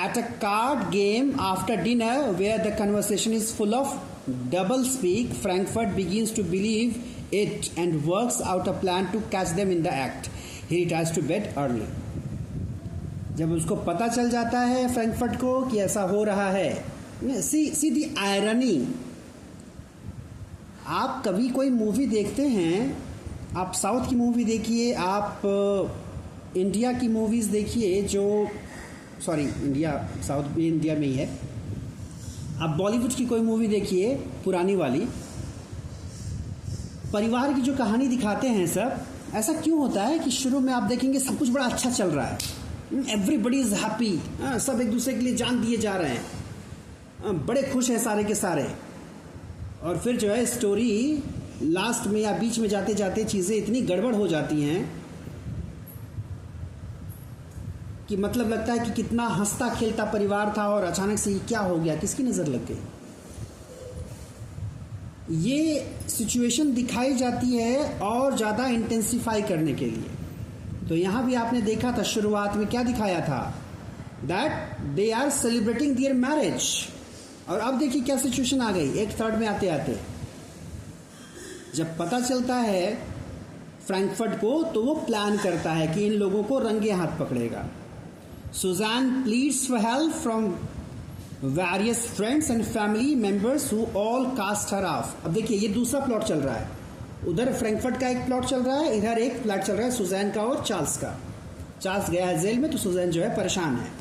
At a card game after dinner where the conversation is full of double speak, Frankfurt begins to believe it and works out a plan to catch them in the act. He retires to bed early. जब उसको पता चल जाता है Frankfurt को कि ऐसा हो रहा है, सी दी आयरनी। आप कभी कोई मूवी देखते हैं, आप साउथ की मूवी देखिए, आप इंडिया की मूवीज़ देखिए, जो इंडिया साउथ भी इंडिया में ही है। आप बॉलीवुड की कोई मूवी देखिए पुरानी वाली, परिवार की जो कहानी दिखाते हैं सब, ऐसा क्यों होता है कि शुरू में आप देखेंगे सब कुछ बड़ा अच्छा चल रहा है, एवरीबडी इज़ हैप्पी, सब एक दूसरे के लिए जान दिए जा रहे हैं, बड़े खुश हैं सारे के सारे। और फिर जो है स्टोरी लास्ट में या बीच में जाते जाते चीज़ें इतनी गड़बड़ हो जाती हैं कि मतलब लगता है कि कितना हंसता खेलता परिवार था और अचानक से ये क्या हो गया, किसकी नज़र लग गई। ये सिचुएशन दिखाई जाती है और ज़्यादा इंटेंसिफाई करने के लिए। तो यहाँ भी आपने देखा था शुरुआत में क्या दिखाया था, that they are celebrating their marriage. और अब देखिए क्या सिचुएशन आ गई एक थर्ड में आते आते। जब पता चलता है फ्रैंकफर्ट को तो वो प्लान करता है कि इन लोगों को रंगे हाथ पकड़ेगा। Suzanne pleads for help from various friends and family members who all cast her off. अब देखिए ये दूसरा प्लॉट चल रहा है, उधर फ्रैंकफर्ट का एक प्लॉट चल रहा है, इधर एक प्लॉट चल रहा है सुजैन का और चार्ल्स का। चार्ल्स गया है जेल में तो सुजैन जो है परेशान है।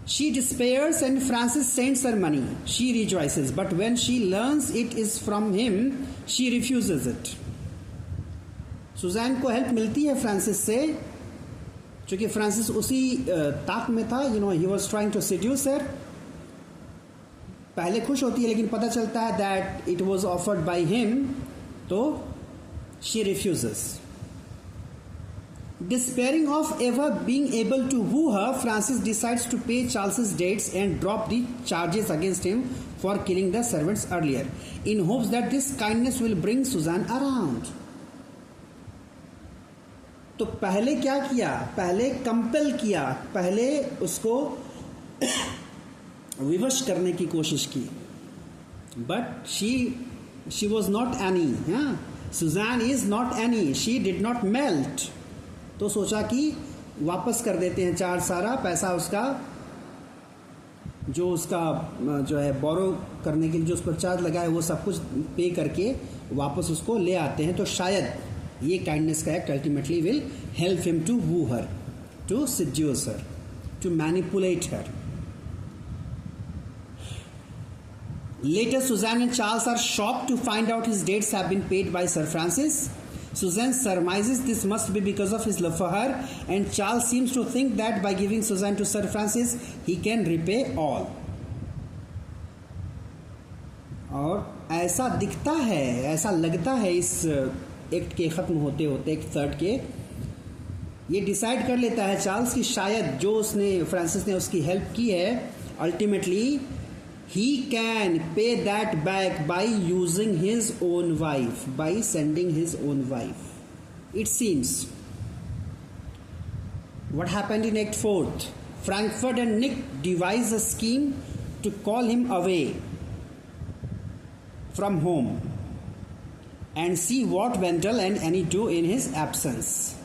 She despairs and Francis sends her money, she rejoices, but when she learns it is from him she refuses it. Suzanne को हेल्प मिलती है फ्रांसिस से, क्योंकि फ्रांसिस उसी ताक में था, he was trying to seduce her. पहले खुश होती है लेकिन पता चलता है that it was offered by him, तो she refuses. Despairing of ever being able to woo her, Francis decides to pay Charles's debts and drop the charges against him for killing the servants earlier, in hopes that this kindness will bring Suzanne around. तो पहले क्या किया, पहले compel किया, पहले उसको विवश करने की कोशिश की, but she was not any. Suzanne is not any, she did not melt. तो सोचा कि वापस कर देते हैं चार्ज, सारा पैसा उसका जो है बोरो करने के लिए जो उस पर चार्ज लगा है वो सब कुछ पे करके वापस उसको ले आते हैं। तो शायद ये काइंडनेस का act ultimately will help him to woo her, to seduce her, to manipulate her. Later, Suzanne and Charles are shocked to find out his debts have been paid by Sir Francis. Suzanne surmises this must be because of his love for her, and Charles seems to think that by giving Suzanne to Sir Francis, he can repay all. और ऐसा दिखता है, ऐसा लगता है इस act के ख़त्म होते होते, एक थर्ड के, ये डिसाइड कर लेता है चार्ल्स कि शायद जो उसने फ्रांसिस ने उसकी हेल्प की है, ultimately he can pay that back by using his own wife, by sending his own wife. It seems. What happened in Act 4th? Frankfurt and Nick devise a scheme to call him away from home and see what Wendell and Annie do in his absence.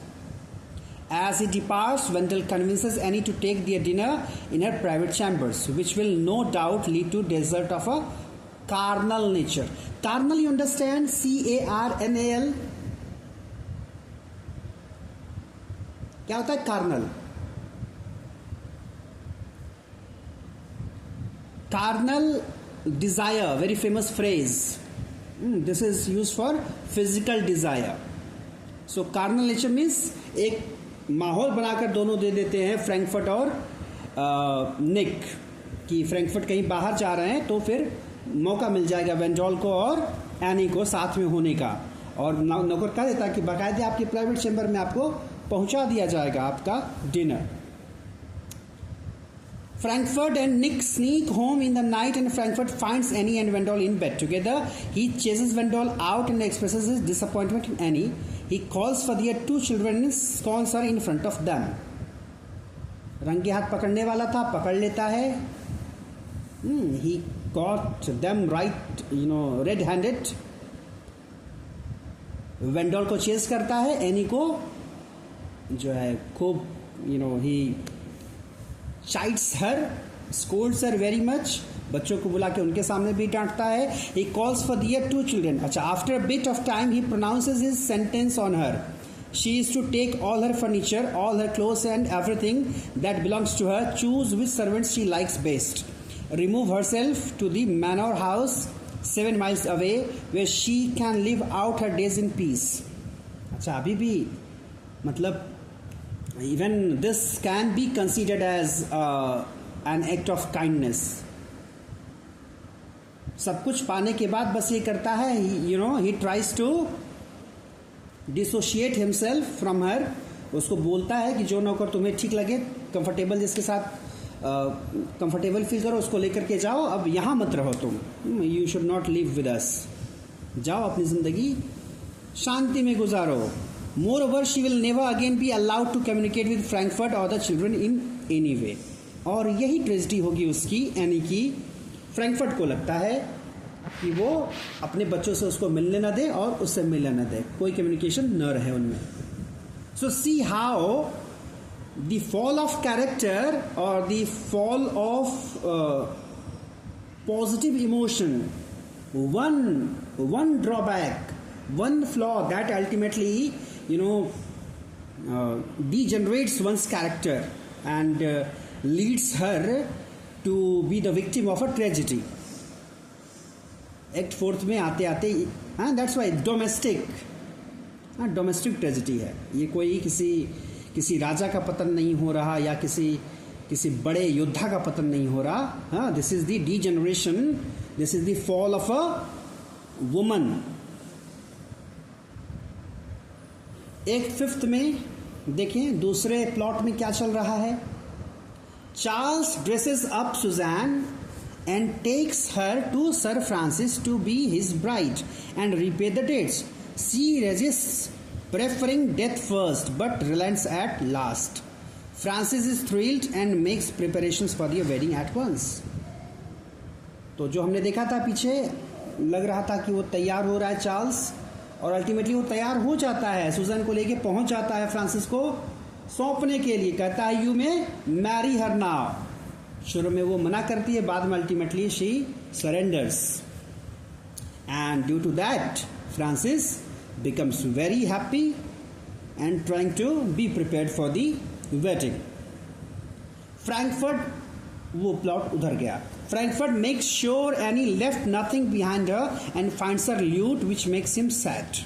As he departs, Wendell convinces Annie to take their dinner in her private chambers, which will no doubt lead to desert of a carnal nature. Carnal, you understand? C-A-R-N-A-L. क्या होता है carnal? Carnal desire, very famous phrase. This is used for physical desire. So carnal nature means एक माहौल बनाकर दोनों दे देते हैं, Frankfurt और निक, कि फ्रैंकफर्ट कहीं बाहर जा रहे हैं तो फिर मौका मिल जाएगा वेंडॉल को और एनी को साथ में होने का, और नौकर कह देता कि बाकायदे आपके प्राइवेट चैम्बर में आपको पहुंचा दिया जाएगा आपका dinner. Frankfurt and Nick sneak home in the night and Frankfurt finds Annie and Wendell in bed together. He chases Wendell out and expresses his disappointment in Annie. He calls for their two children and scones her in front of them. रंगे हाथ पकड़ने वाला था, पकड़ लेता है. He caught them right, red-handed. Wendell को chess करता है, एनी को जो है खूब, he chides her, scolds her very much. बच्चों को बुला के उनके सामने भी डांटता है. He calls for their two children. अच्छा, after a bit of time he pronounces his sentence on her. She is to take all her furniture, all her clothes and everything that belongs to her, choose which servants she likes best, remove herself to the manor house 7 miles away where she can live out her days in peace. अच्छा, अभी भी मतलब even this can be considered as an act of kindness. सब कुछ पाने के बाद बस ये करता है, he tries to dissociate himself from her. उसको बोलता है कि जो नौकर तुम्हें ठीक लगे, कंफर्टेबल जिसके साथ कंफर्टेबल फील करो, उसको लेकर के जाओ, अब यहाँ मत रहो तुम. You should not live with us. जाओ अपनी जिंदगी शांति में गुजारो. Moreover, she will never again be allowed to communicate with Frankfurt or the children in any way. और यही ट्रेजेडी होगी उसकी, यानी कि फ्रैंकफर्ट को लगता है कि वो अपने बच्चों से उसको मिलने न दे और उससे मिलने न दे, कोई कम्युनिकेशन न रहे उनमें. So see how the fall of character or the fall of positive emotion, one drawback, one flaw that ultimately degenerates one's character and leads her to be the victim of a tragedy. Act 4th में आते आते that's why domestic tragedy है ये. कोई किसी राजा का पतन नहीं हो रहा या किसी बड़े योद्धा का पतन नहीं हो रहा. This is the degeneration, this is the fall of a woman. Act 5th में देखें दूसरे प्लॉट में क्या चल रहा है. Charles dresses up Suzanne and takes her to Sir Francis to be his bride and repay the debts. She resists, preferring death first, but relents at last. Francis is thrilled and makes preparations for their wedding at once. तो जो हमने देखा था पीछे, लग रहा था कि वो तैयार हो रहा है चार्ल्स, और अल्टीमेटली वो तैयार हो जाता है, सुजन को लेके पहुंच जाता है फ्रांसिस को सौंपने के लिए. कहता है you may marry her now. शुरू में वो मना करती है, बाद में ultimately she surrenders. And due to that Francis becomes very happy and trying to be prepared for the wedding. Frankfurt, वो प्लॉट उधर गया. Frankfurt makes sure Annie left nothing behind her and finds her lute, which makes him sad.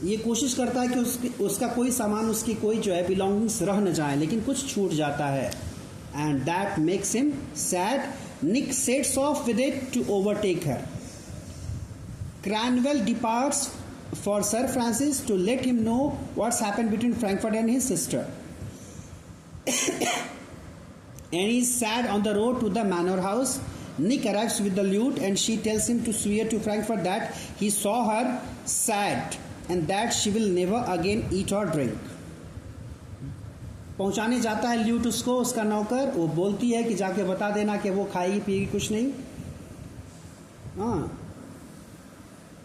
ये कोशिश करता है कि उसका कोई सामान, उसकी कोई जो है बिलोंगिंग्स रह न जाए, लेकिन कुछ छूट जाता है. And that makes him sad. Nick sets off with it to overtake her. Cranwell departs for Sir Francis to let him know what's happened between Frankfurt and his sister. And he's sad on the road to the manor house. Nick arrives with the lute and she tells him to swear to Frankfurt that he saw her sad and that she will never again eat or drink. पहुंचाने जाता है lewd उसको, उसका नौकर, वो बोलती है कि जाके बता देना कि वो खाएगी पिएगी कुछ नहीं.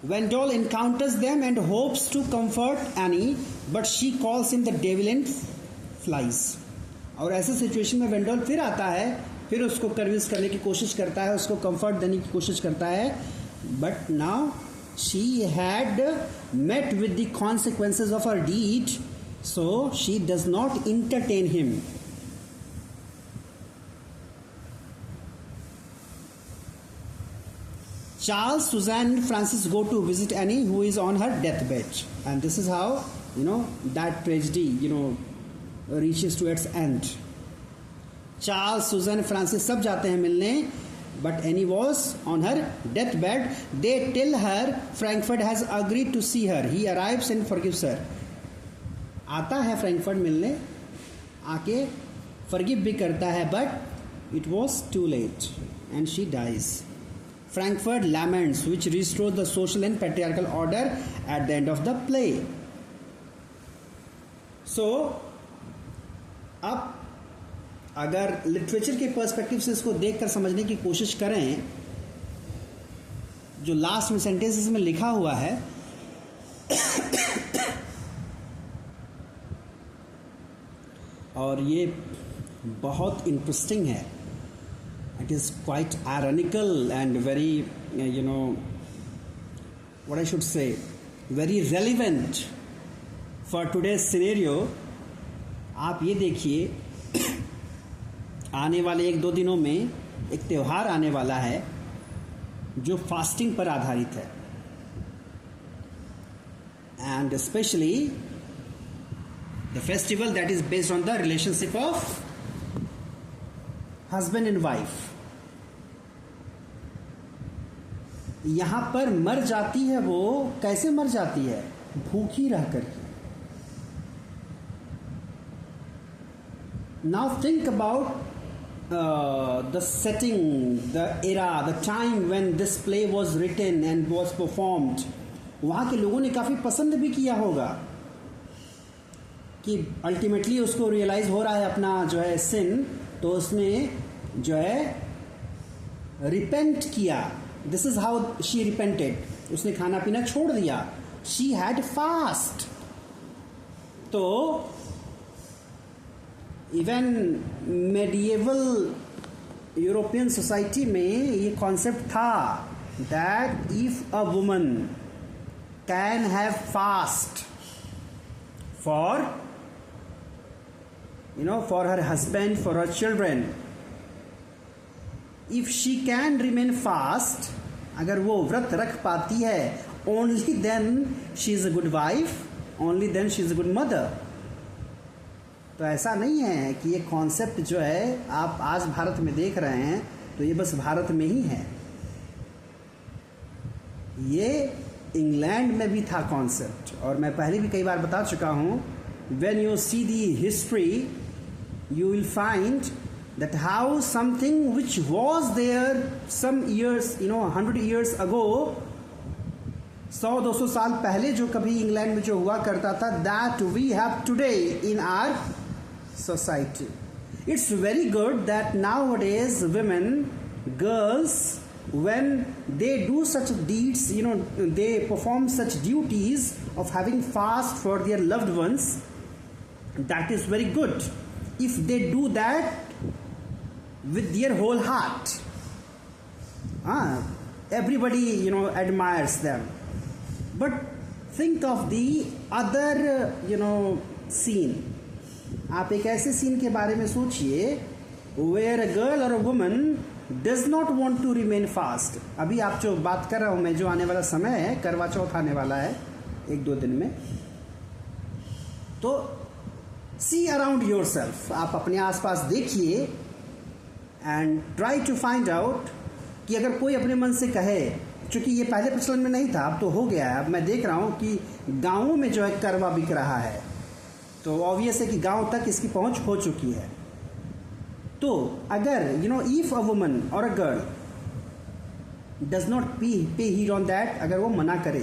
Wendell encounters them and hopes to comfort Annie, but she calls him the devil and flies. और ऐसे सिचुएशन में वेंडोल फिर आता है, फिर उसको कन्विंस करने की कोशिश करता है, उसको कंफर्ट देने की कोशिश करता है, but now she had met with the consequences of her deed, so she does not entertain him. Charles, Suzanne, and Francis go to visit Annie, who is on her deathbed, and this is how that tragedy reaches to its end. Charles, Susan, Francis सब जाते हैं मिलने, but Annie was on her deathbed. They tell her Frankfurt has agreed to see her. He arrives and forgives her. आता है Frankfurt मिलने, आके forgive भी करता है, but it was too late and she dies. Frankfurt laments, which restores the social and patriarchal order at the end of the play. So, अब अगर literature के पर्सपेक्टिव से इसको देखकर समझने की कोशिश करें, जो लास्ट में सेंटेंसेस में लिखा हुआ है, और ये बहुत इंटरेस्टिंग है. It is quite ironical and very, what I should say, very relevant for today's scenario. आप ये देखिए, आने वाले 1-2 दिनों में एक त्यौहार आने वाला है जो फास्टिंग पर आधारित है, and especially the festival that is based on the relationship of husband and wife. यहां पर मर जाती है वो, कैसे मर जाती है? भूखी रह करके. Now think about the setting, the era, the time when this play was written and was performed. वहां के लोगों ने काफी पसंद भी किया होगा कि अल्टीमेटली उसको रियलाइज हो रहा है अपना जो है सिन, तो उसने जो है रिपेंट किया. This is how she repented. उसने खाना पीना छोड़ दिया. She had fast. तो इवन मेडिएवल यूरोपियन सोसाइटी में ये कॉन्सेप्ट था that if a woman can have fast for for her husband, for her children, if she can remain fast, अगर वो व्रत रख पाती है, only then she is a good wife, only then she is a good mother. तो ऐसा नहीं है कि ये कॉन्सेप्ट जो है आप आज भारत में देख रहे हैं तो ये बस भारत में ही है. ये इंग्लैंड में भी था कॉन्सेप्ट, और मैं पहले भी कई बार बता चुका हूँ. When you see the history, you will find that how something which was there some years, 100 years ago, 100-200 साल पहले जो कभी इंग्लैंड में जो हुआ करता था, that we have today in our society. It's very good that nowadays women, girls, when they do such deeds, they perform such duties of having fast for their loved ones. That is very good if they do that with their whole heart. Everybody admires them. But think of the other scene. आप एक ऐसे scene के बारे में सोचिए where a girl or a woman does not want to remain fast. अभी आप जो बात कर रहा हूँ मैं, जो आने वाला समय है, करवा चौथ आने वाला है 1-2 दिन में, तो see around yourself, आप अपने आसपास देखिए and try to find out कि अगर कोई अपने मन से कहे चूँकि ये पहले प्रचलन में नहीं था, अब तो हो गया है। अब मैं देख रहा हूँ कि गाँवों में जो है करवा बिक रहा है, तो ऑब्वियस है कि गांव तक इसकी पहुंच हो चुकी है। तो अगर इफ अ वुमन और अ गर्ल डज नॉट पे हीड ऑन दैट, अगर वो मना करे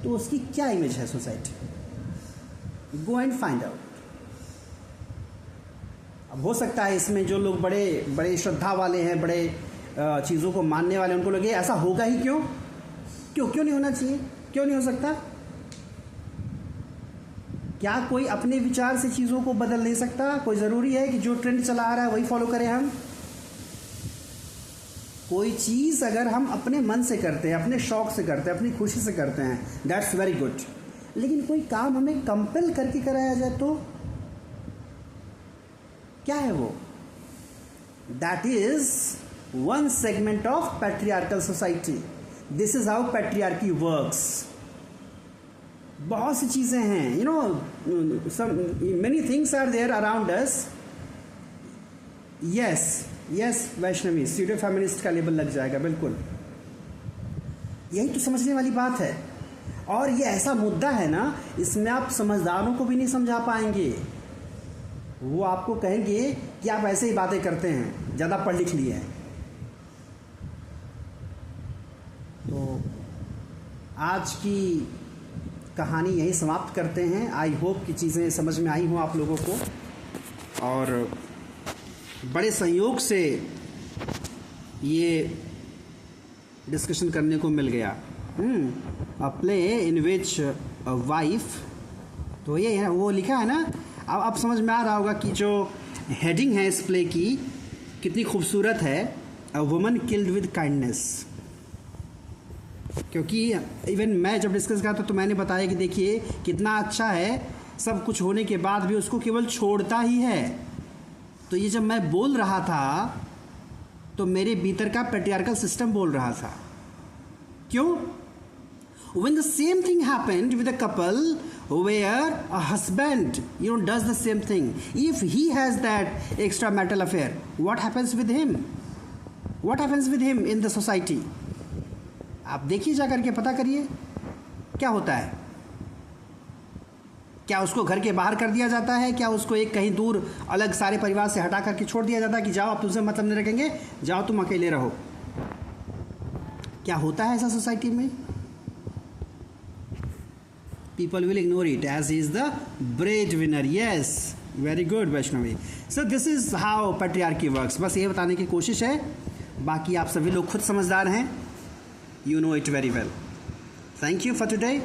तो उसकी क्या इमेज है society? Go and find out. अब हो सकता है इसमें जो लोग बड़े बड़े श्रद्धा वाले हैं, बड़े चीज़ों को मानने वाले, उनको लगे ऐसा होगा ही क्यों नहीं होना चाहिए, क्यों नहीं हो सकता? क्या कोई अपने विचार से चीज़ों को बदल नहीं सकता? कोई ज़रूरी है कि जो ट्रेंड चला आ रहा है वही फॉलो करें हम? कोई चीज़ अगर हम अपने मन से करते हैं, अपने शौक से करते हैं, अपनी खुशी से करते हैं, दैट्स वेरी गुड। लेकिन कोई काम हमें कंपेल करके कराया जाए तो क्या है वो? That is one segment of patriarchal society. This is how patriarchy works. बहुत सी चीज़ें हैं, many things are there around us. yes Vaishnavi, studio feminist का लेबल लग जाएगा, बिल्कुल। यही तो समझने वाली बात है। और ये ऐसा मुद्दा है ना, इसमें आप समझदारों को भी नहीं समझा पाएंगे। वो आपको कहेंगे कि आप ऐसे ही बातें करते हैं, ज़्यादा पढ़ लिख लिए हैं। तो आज की कहानी यही समाप्त करते हैं। आई होप कि चीज़ें समझ में आई हों आप लोगों को, और बड़े संयोग से ये डिस्कशन करने को मिल गया। अ play in which a wife, तो ये है, वो लिखा है ना। अब समझ में आ रहा होगा कि जो हेडिंग है इस प्ले की कितनी खूबसूरत है, अ वुमन किल्ड विद काइंडनेस। क्योंकि इवन मैं जब डिस्कस करता तो मैंने बताया कि देखिए कितना अच्छा है, सब कुछ होने के बाद भी उसको केवल छोड़ता ही है। तो ये जब मैं बोल रहा था तो मेरे भीतर का पैट्रियार्कल सिस्टम बोल रहा था। क्यों? When the same thing happened with a couple where a husband does the same thing, if he has that extramarital affair, what happens with him? What happens with him in the society? आप देखिए, जा करके पता करिए क्या होता है। क्या उसको घर के बाहर कर दिया जाता है? क्या उसको एक कहीं दूर अलग सारे परिवार से हटा करके छोड़ दिया जाता है कि जाओ, अब तुमसे मतलब नहीं रखेंगे, जाओ तुम अकेले रहो? क्या होता है ऐसा सोसाइटी में? People will ignore it as he is the breadwinner. Yes, very good Vaishnavi. So this is how patriarchy works. बस ये बताने की कोशिश है, बाकी आप सभी लोग खुद समझदार हैं. You know it very well. Thank you for today.